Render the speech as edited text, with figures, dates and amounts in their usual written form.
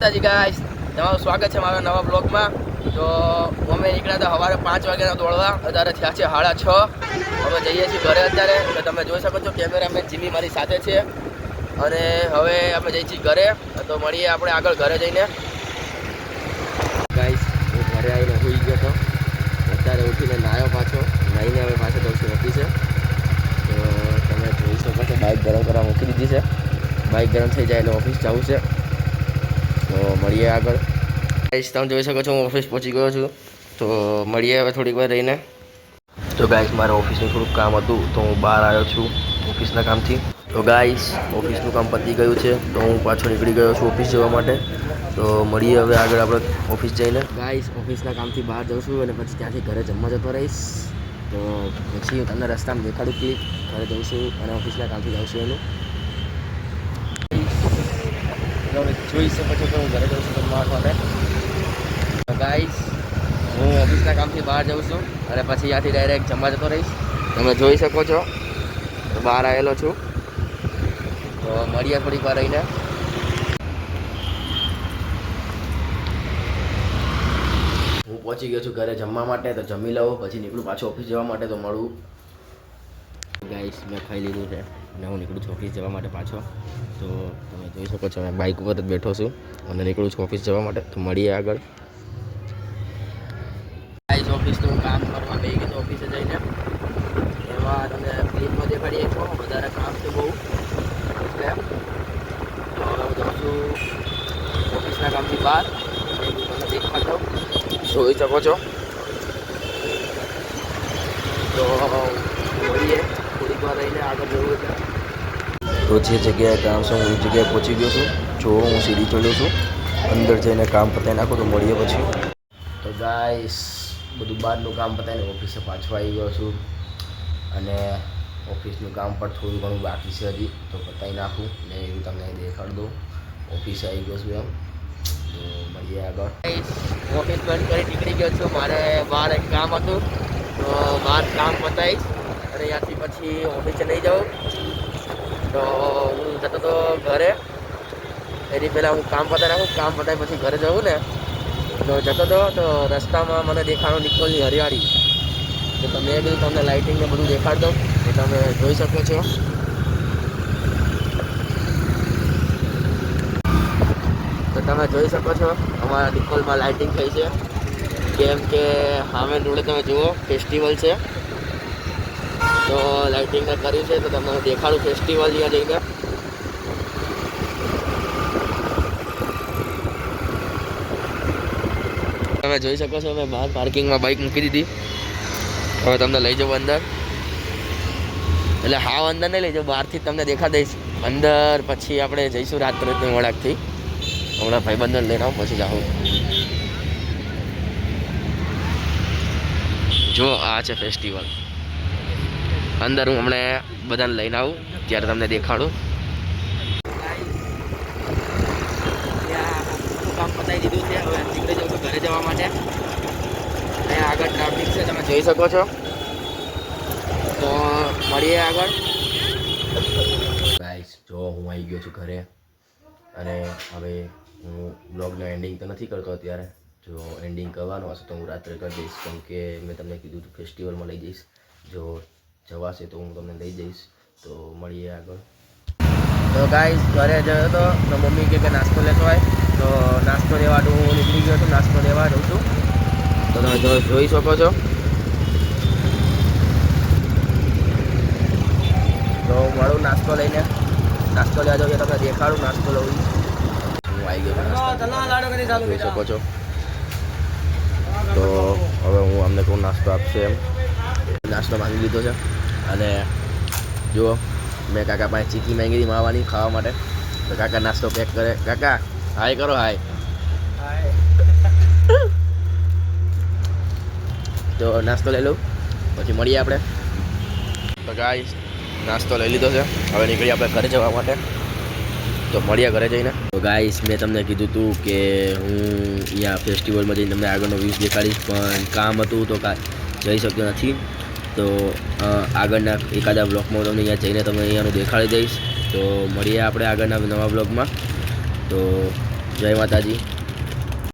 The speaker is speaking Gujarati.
ગાઈસ, તમારું સ્વાગત છે મારા નવા બ્લોગમાં. તો અમે નીકળ્યા હતા સવારે 5 વાગ્યાના દોડવા. અત્યારે થયા છે 6:30. અમે જઈએ છીએ ઘરે અત્યારે. તો તમે જોઈ શકો છો કેમેરામેન જીમી મારી સાથે છે. અને હવે અમે જઈએ છીએ ઘરે. તો મળીએ આપણે આગળ ઘરે જઈને. ગાઈસ, હું ઘરે આવીને સૂઈ ગયો હતો. અત્યારે ઉઠીને નાહ્યો પાછો. નાહીને હવે પાછો જઉં છું ઓફિસે. તો તમે જોઈ શકો છો બાઇક ગરમ કરવા મૂકી દીધી છે. બાઇક ગરમ થઈ જાય એટલે ઓફિસ જવું છે. તો મળીએ આગળ. ગાઈસ, તમે જોઈ શકો છો હું ઓફિસ પહોંચી ગયો છું. તો મળીએ હવે થોડીક વાર રહીને. તો ગાઈસ, મારે ઓફિસનું થોડુંક કામ હતું તો હું બહાર આવ્યો છું ઓફિસના કામથી. તો ગાઈસ, ઓફિસનું કામ પતી ગયું છે તો હું પાછો નીકળી ગયો છું ઓફિસ જવા માટે. તો મળીએ હવે આગળ આપણે ઓફિસ જઈને. ગાઈસ, ઓફિસના કામથી બહાર જાઉં છું અને પછી ત્યાંથી ઘરે જમવા જતો રહીશ. તો પછી હું તમને રસ્તામાં દેખાડું કે ઘરે જઉં છું અને ઓફિસના કામથી જાઉં છું એનું. જોઈ શકો છો કે હું ઘરે જાઉં છું જમવા માટે. ગાઈસ, હું ઓફિસના કામથી બહાર જાઉં છું અને પછી ત્યાંથી ડાયરેક્ટ જમવા જતો રહીશ. તમે જોઈ શકો છો બહાર આવેલો છું. તો મળીએ થોડીક વાર રહીને. હું પહોંચી ગયો છું ઘરે જમવા માટે. તો જમી લઉં પછી નીકળું પાછું ઓફિસ જવા માટે. તો મળું. ગાઈસ, મેં ખાઈ લીધું છે અને હું નીકળું છું ઓફિસ જવા માટે પાછો. તો તમે જોઈ શકો છો મેં બાઇક ઉપર જ બેઠો છું અને નીકળું છું ઓફિસ જવા માટે. તો મળીએ આગળ. ગાઈસ, ઓફિસનું કામ કરવા બેસી ગયો ઓફિસે જઈને. એમાં તમે ક્લિપમાં દેખાડીએ છો વધારે કામ છે બહુ એટલે. તો હવે હું જાઉં છું ઓફિસના કામથી બહાર. તમને દેખાડો જોઈ શકો છો. તો મળીએ થોડીક વાર રહીને આગળ જવું છે. તો જે જગ્યાએ કામ છે હું એ જગ્યાએ પહોંચી ગયો છું. જો હું સીડી ચડ્યો છું. અંદર જઈને કામ પતાવી નાખું તો મળીએ પછી. તો ગાઈસ, બધું બહારનું કામ પતાવીને ઓફિસે પાછો આવી ગયો છું. અને ઓફિસનું કામ પણ થોડું ઘણું બાકી છે હજી. તો પતાવી નાખું ને એવું તમને દેખાડી દઉં. ઓફિસે આવી ગયો છું એમ. તો મળીએ આગળ. ઓફિસ બંધ કરી નીકળી ગયો છું. મારે બહાર એક કામ હતું તો બહાર કામ પતાવીશ અને ત્યાંથી પછી ઓફિસે નહીં જાઉં. તો હું જતો હતો ઘરે. એની પહેલાં હું કામ પતાવી નાખું. કામ પતાવી પછી ઘરે જવું ને તો જતો હતો. તો રસ્તામાં મને દેખાડો નિકોલની હરિયાળી. તો તમે એ બધું તમને લાઇટિંગને બધું દેખાડ દો. એ તમે જોઈ શકો છો. તો તમે જોઈ શકો છો અમારા નિકોલમાં લાઇટિંગ થઈ છે. કેમ કે સામે રોડે તમે જુઓ ફેસ્ટિવલ છે. તો લાઇટિંગને કર્યું છે. તો તમને દેખાડું ફેસ્ટિવલ ત્યાં જઈને. તમે જોઈ શકો છો મેં બહાર પાર્કિંગમાં બાઇક મૂકી દીધી. હવે તમને લઈ જાઉં અંદર. એટલે હાવ અંદર નહીં લઈ જાઉં, બહારથી જ તમને દેખા દઈશ અંદર. પછી આપણે જઈશું રાત્રિની વળાકથી. હમણાં ભાઈબંધને લઈને આવું પછી જાઉં. જો આ છે ફેસ્ટિવલ. અંદર હું હમણાં બધાને લઈને આવું ત્યારે તમને દેખાડું. કામ પતાવી દીધું છે. હવે નીકળી જાઉં છું ઘરે જવા માટે. અહીંયા આગળ ટ્રાફિક છે તમે જોઈ શકો છો. તો મળીએ આગળ. ગાઈસ, જો હું આવી ગયો છું ઘરે. અને હવે હું બ્લોગનો એન્ડિંગ તો નથી કરતો અત્યારે. જો એન્ડિંગ કરવાનો હશે તો હું રાત્રે કરી દઈશ. કેમ કે મેં તમને કીધું હતું ફેસ્ટિવલમાં લઈ જઈશ. જો જવાશે તો હું તમને લઈ જઈશ. તો મળીએ આગળ. તો ગાઈસ, ઘરે ગયો હતો તો મમ્મી કે નાસ્તો લેતો હોય. તો નાસ્તો લેવાનું હું નીકળી ગયો છું. નાસ્તો લેવા જઉં છું. તો તમે જોઈ શકો છો. તો મળું નાસ્તો લઈને. નાસ્તો લેવા જાઉં તમને દેખાડું નાસ્તો લઉં. હું આવી ગયો જોઈ શકો છો. તો હવે હું અમને કહું નાસ્તો આપશે એમ. નાસ્તો માંગી લીધો છે. અને જુઓ મેં કાકા પાસે ચીકી માંગી હતી માવાની ખાવા માટે. તો કાકા નાસ્તો પેક કરે. કાકા હાય કરો. હાય. તો નાસ્તો લઈ લઉં પછી મળીએ આપણે. તો ગાઈસ, નાસ્તો લઈ લીધો છે. હવે નીકળીએ આપણે ઘરે જવા માટે. તો મળીએ ઘરે જઈને. તો ગાઈસ, મેં તમને કીધું હતું કે હું અહીંયા ફેસ્ટિવલમાં જઈને તમને આગળનો વ્યૂઝ દેખાડીશ. પણ કામ હતું તો જઈ શક્યો નથી. તો આગળના એકાદા બ્લોગમાં તમને અહીંયા જઈને તમને અહીંયાનું દેખાડી દઈશ. તો મળીએ આપણે આગળના નવા બ્લોગમાં. તો જય માતાજી.